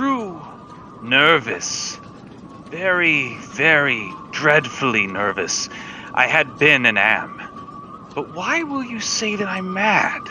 true. Nervous. Very, very dreadfully nervous. I had been and am. But why will you say that I'm mad?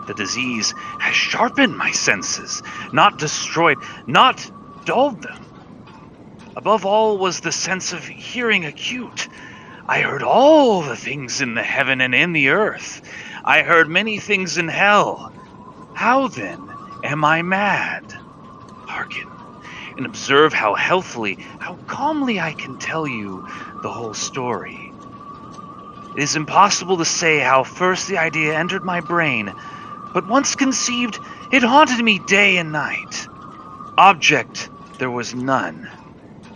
The disease has sharpened my senses, not destroyed, not dulled them. Above all was the sense of hearing acute. I heard all the things in the heaven and in the earth. I heard many things in hell. How then am I mad? Hearken, and observe how healthily, how calmly I can tell you the whole story. It is impossible to say how first the idea entered my brain, but once conceived, it haunted me day and night. Object, there was none.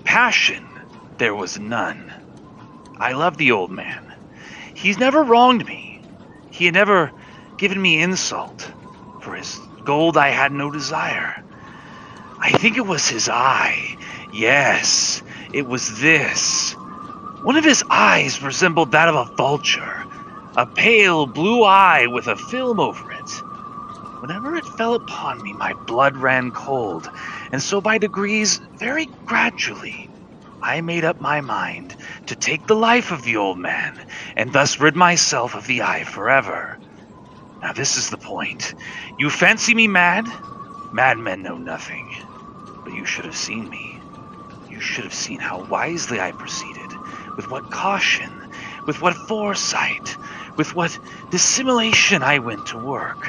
Passion, there was none. I loved the old man. He's never wronged me. He had never given me insult. For his gold I had no desire. I think it was his eye. Yes, it was this. One of his eyes resembled that of a vulture, a pale blue eye with a film over it. Whenever it fell upon me, my blood ran cold, and so by degrees, very gradually, I made up my mind to take the life of the old man, and thus rid myself of the eye forever. Now this is the point. You fancy me mad? Madmen know nothing. But you should have seen me. You should have seen how wisely I proceeded, with what caution, with what foresight, with what dissimulation I went to work.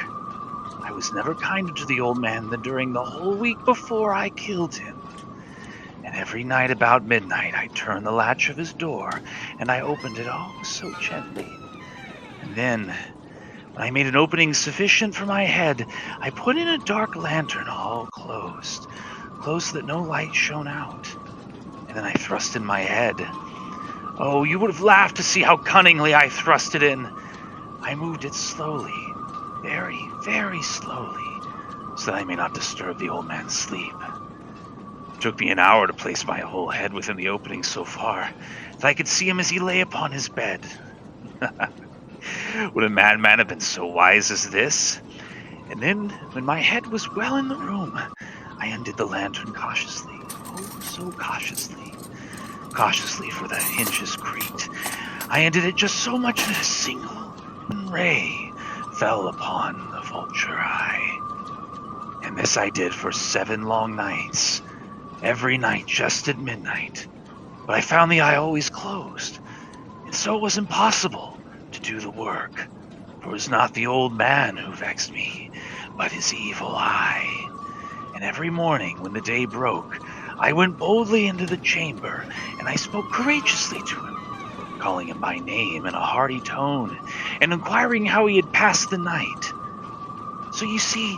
I was never kinder to the old man than during the whole week before I killed him. And every night about midnight I turned the latch of his door, and I opened it oh so gently. And then, when I made an opening sufficient for my head, I put in a dark lantern all closed so that no light shone out. And then I thrust in my head. Oh, you would have laughed to see how cunningly I thrust it in. I moved it slowly, very, very slowly, so that I may not disturb the old man's sleep. It took me an hour to place my whole head within the opening so far that I could see him as he lay upon his bed. Would a madman have been so wise as this? And then, when my head was well in the room, I undid the lantern cautiously, oh, so cautiously. Cautiously, for the hinges creaked. I undid it just so much that a single ray fell upon the vulture eye. And this I did for 7 long nights, every night just at midnight. But I found the eye always closed, and so it was impossible to do the work, for it was not the old man who vexed me, but his evil eye. And every morning when the day broke, I went boldly into the chamber, and I spoke courageously to him, calling him by name in a hearty tone, and inquiring how he had passed the night. So you see,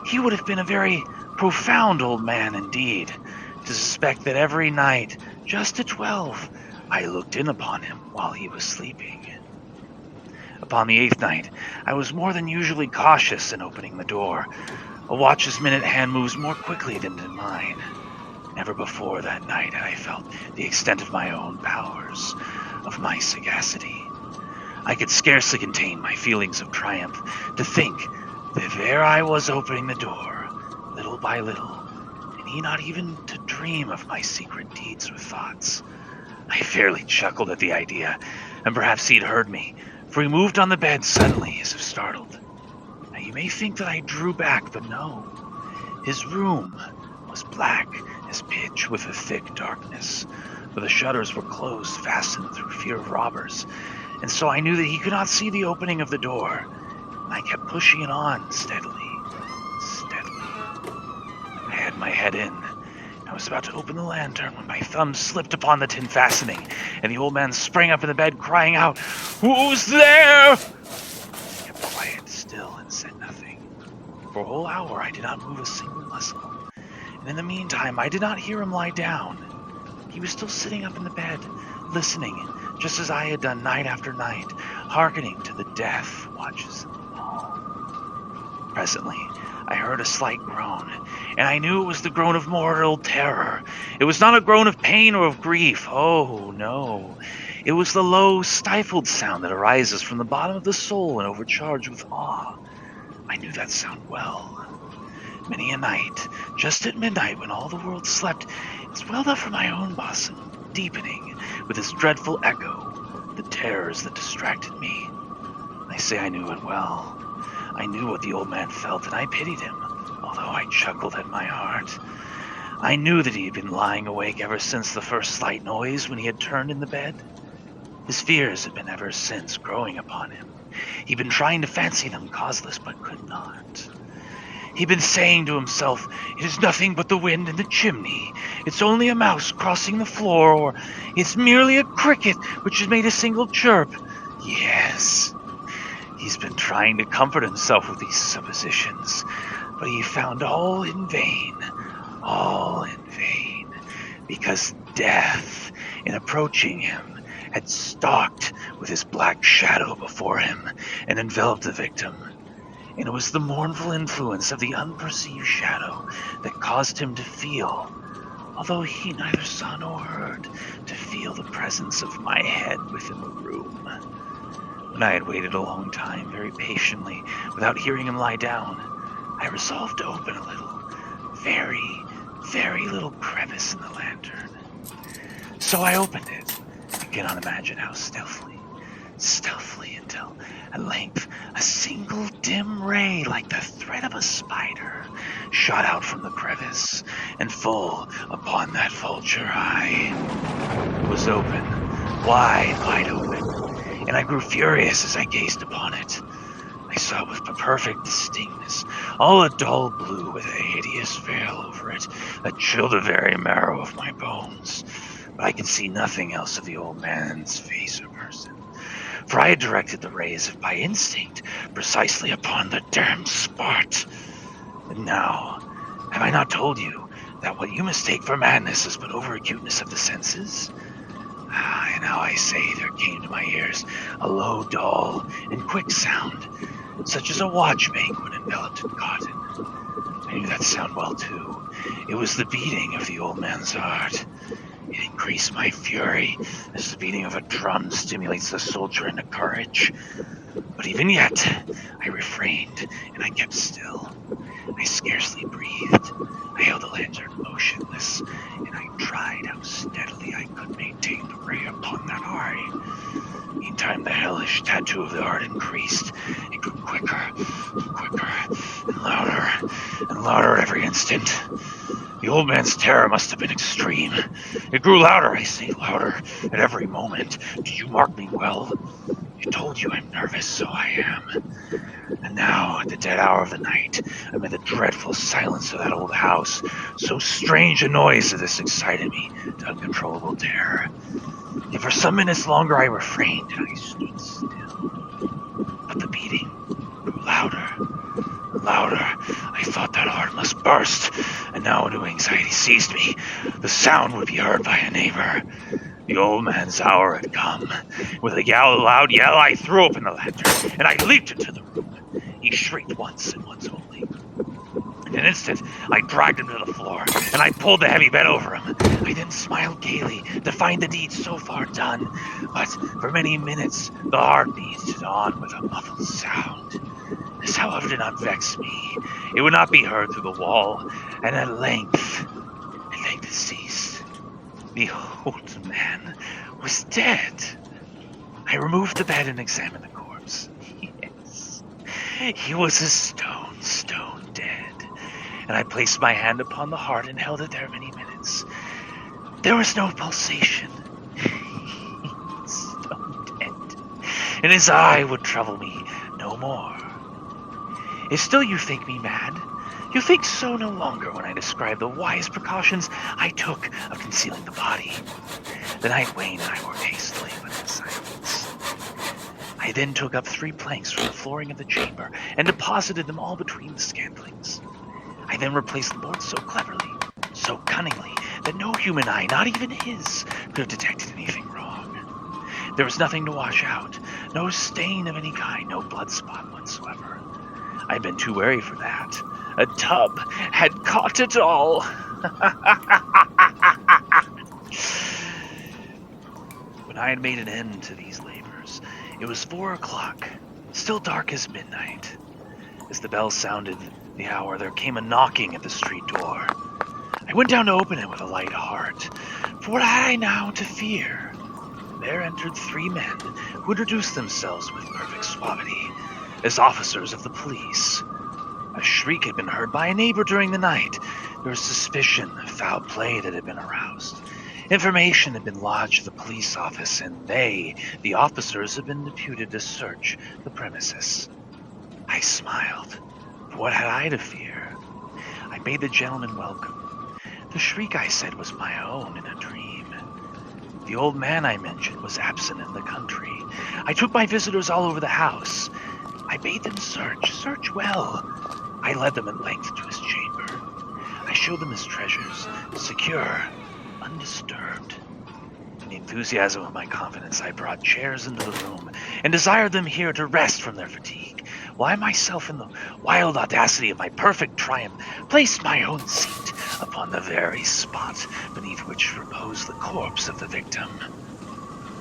he would have been a very profound old man indeed, to suspect that every night, just at 12, I looked in upon him while he was sleeping. Upon the 8th night, I was more than usually cautious in opening the door. A watch's minute hand moves more quickly than did mine. Never before that night had I felt the extent of my own powers, of my sagacity. I could scarcely contain my feelings of triumph to think that there I was opening the door, little by little, and he not even to dream of my secret deeds or thoughts. I fairly chuckled at the idea, and perhaps he'd heard me, for he moved on the bed suddenly as if startled. Now you may think that I drew back, but no. His room was black as pitch with a thick darkness, for the shutters were closed, fastened through fear of robbers, and so I knew that he could not see the opening of the door, and I kept pushing it on steadily. I had my head in. I was about to open the lantern when my thumb slipped upon the tin fastening, and the old man sprang up in the bed, crying out, "Who's there?" I kept quiet still and said nothing. For a whole hour I did not move a single muscle, and in the meantime I did not hear him lie down. He was still sitting up in the bed, listening, just as I had done night after night, hearkening to the death watches in the wall. Presently, I heard a slight groan, and I knew it was the groan of mortal terror. It was not a groan of pain or of grief. Oh, no. It was the low, stifled sound that arises from the bottom of the soul when overcharged with awe. I knew that sound well. Many a night, just at midnight when all the world slept, it's welled up from my own bosom, deepening with its dreadful echo the terrors that distracted me. I say I knew it well. I knew what the old man felt, and I pitied him, although I chuckled at my heart. I knew that he had been lying awake ever since the first slight noise when he had turned in the bed. His fears had been ever since growing upon him. He'd been trying to fancy them causeless, but could not. He'd been saying to himself, "It is nothing but the wind in the chimney. It's only a mouse crossing the floor, or it's merely a cricket which has made a single chirp." Yes, he's been trying to comfort himself with these suppositions, but he found all in vain, because death, in approaching him, had stalked with his black shadow before him and enveloped the victim. And it was the mournful influence of the unperceived shadow that caused him to feel, although he neither saw nor heard, to feel the presence of my head within the room. When I had waited a long time, very patiently, without hearing him lie down, I resolved to open a little, very, very little crevice in the lantern. So I opened it. You cannot imagine how stealthily, until at length a single dim ray, like the thread of a spider, shot out from the crevice and full upon that vulture eye. It was open, wide open, and I grew furious as I gazed upon it. I saw it with perfect distinctness, all a dull blue with a hideous veil over it that chilled the very marrow of my bones. But I could see nothing else of the old man's face or person, for I had directed the ray as if by instinct precisely upon the damned spot. And now, have I not told you that what you mistake for madness is but overacuteness of the senses? And now I say there came to my ears a low, dull, and quick sound, such as a watch make when enveloped in cotton. I knew that sound well, too. It was the beating of the old man's heart. It increased my fury, as the beating of a drum stimulates the soldier into courage. But even yet, I refrained, and I kept still. I scarcely breathed. I held the lantern motionless, and I tried how steadily I could maintain the ray upon that eye. Meantime, the hellish tattoo of the heart increased. It grew quicker, and louder at every instant. The old man's terror must have been extreme. It grew louder, I say, louder, at every moment. Do you mark me well? I told you I'm nervous, so I am. And now, at the dead hour of the night, amid the dreadful silence of that old house, so strange a noise as this excited me to uncontrollable terror. Yet for some minutes longer I refrained, and I stood still. But the beating grew louder. I thought that heart must burst, and now a new anxiety seized me. The sound would be heard by a neighbor. The old man's hour had come. With a loud yell, I threw open the lantern, and I leaped into the room. He shrieked once, and once only. In an instant, I dragged him to the floor, and I pulled the heavy bed over him. I then smiled gaily to find the deed so far done, but for many minutes the heart beat on with a muffled sound. This, however, did not vex me. It would not be heard through the wall, and at length it ceased. The old man was dead. I removed the bed and examined the corpse. Yes, he was a stone dead. And I placed my hand upon the heart and held it there many minutes. There was no pulsation. Stone dead. And his eye would trouble me no more. If still you think me mad, you think so no longer when I describe the wise precautions I took of concealing the body. The night waned and I worked hastily, but in silence. I then took up 3 planks from the flooring of the chamber and deposited them all between the scantlings. I then replaced the boards so cleverly, so cunningly, that no human eye, not even his, could have detected anything wrong. There was nothing to wash out, no stain of any kind, no blood spot whatsoever. I'd been too wary for that. A tub had caught it all. When I had made an end to these labors, it was 4 o'clock, still dark as midnight. As the bell sounded the hour, there came a knocking at the street door. I went down to open it with a light heart, for what had I now to fear? There entered 3 men who introduced themselves with perfect suavity as officers of the police. A shriek had been heard by a neighbor during the night. There was suspicion of foul play that had been aroused. Information had been lodged at the police office, and they, the officers, had been deputed to search the premises. I smiled. For what had I to fear? I bade the gentleman welcome. The shriek, I said, was my own in a dream. The old man I mentioned was absent in the country. I took my visitors all over the house. I bade them search well. I led them at length to his chamber. I showed them his treasures, secure, undisturbed. In the enthusiasm of my confidence, I brought chairs into the room and desired them here to rest from their fatigue, while I myself, in the wild audacity of my perfect triumph, placed my own seat upon the very spot beneath which reposed the corpse of the victim.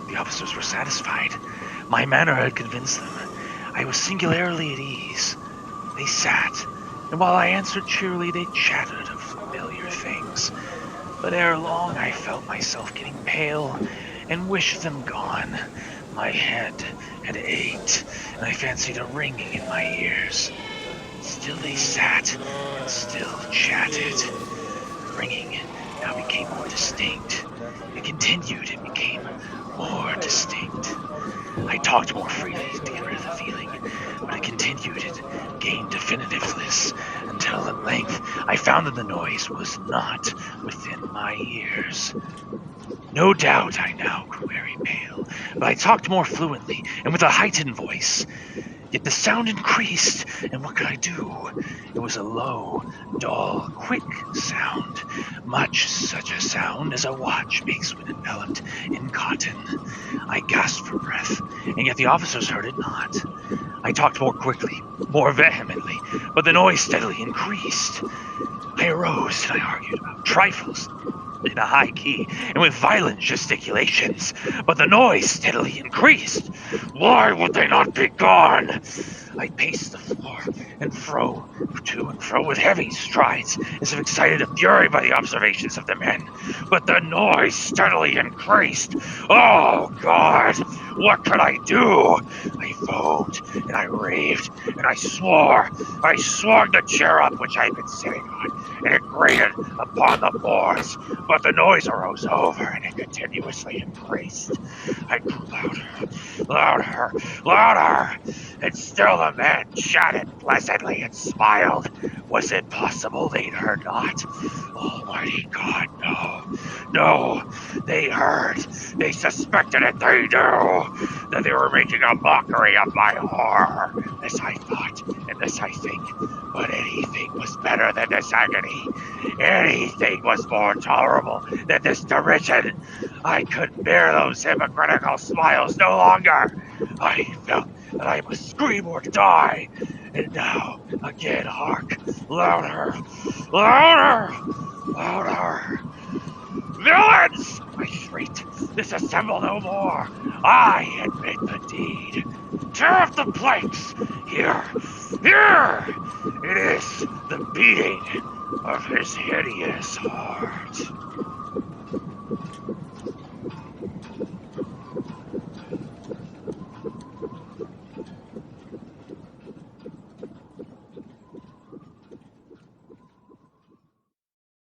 The officers were satisfied. My manner had convinced them. I was singularly at ease. They sat, and while I answered cheerily, they chattered of familiar things. But ere long I felt myself getting pale and wished them gone. My head had ached, and I fancied a ringing in my ears. Still they sat, and still chatted. The ringing now became more distinct. It continued, it became more distinct. I talked more freely to get rid of the feeling, but it continued, it gained definitiveness, until at length I found that the noise was not within my ears. No doubt I now grew very pale, but I talked more fluently and with a heightened voice. Yet the sound increased, and what could I do? It was a low, dull, quick sound, much such a sound as a watch makes when enveloped in cotton. I gasped for breath, and yet the officers heard it not. I talked more quickly, more vehemently, but the noise steadily increased. I arose and I argued about trifles in a high key and with violent gesticulations, but the noise steadily increased. Why would they not be gone? I paced the floor to and fro with heavy strides, as if excited to fury by the observations of the men. But the noise steadily increased. Oh, God! What could I do? I foamed, and I raved, and I swore. I swung the chair up which I had been sitting on, and it grated upon the boards. But the noise arose over, and it continuously increased. I grew louder, louder, and still the men chatted pleasantly and smiled. Was it possible they'd heard not? Almighty God, no, no, they heard. They suspected it, they knew that they were making a mockery of my horror. This I thought, and this I think, but anything was better than this agony. Anything was more tolerable than this derision. I could bear those hypocritical smiles no longer. I felt that I must scream or die. And now, again, hark! Louder! Louder! Louder! Villains! I shrieked. Disassemble no more. I admit the deed. Tear off the planks. Here! Here! It is the beating of his hideous heart.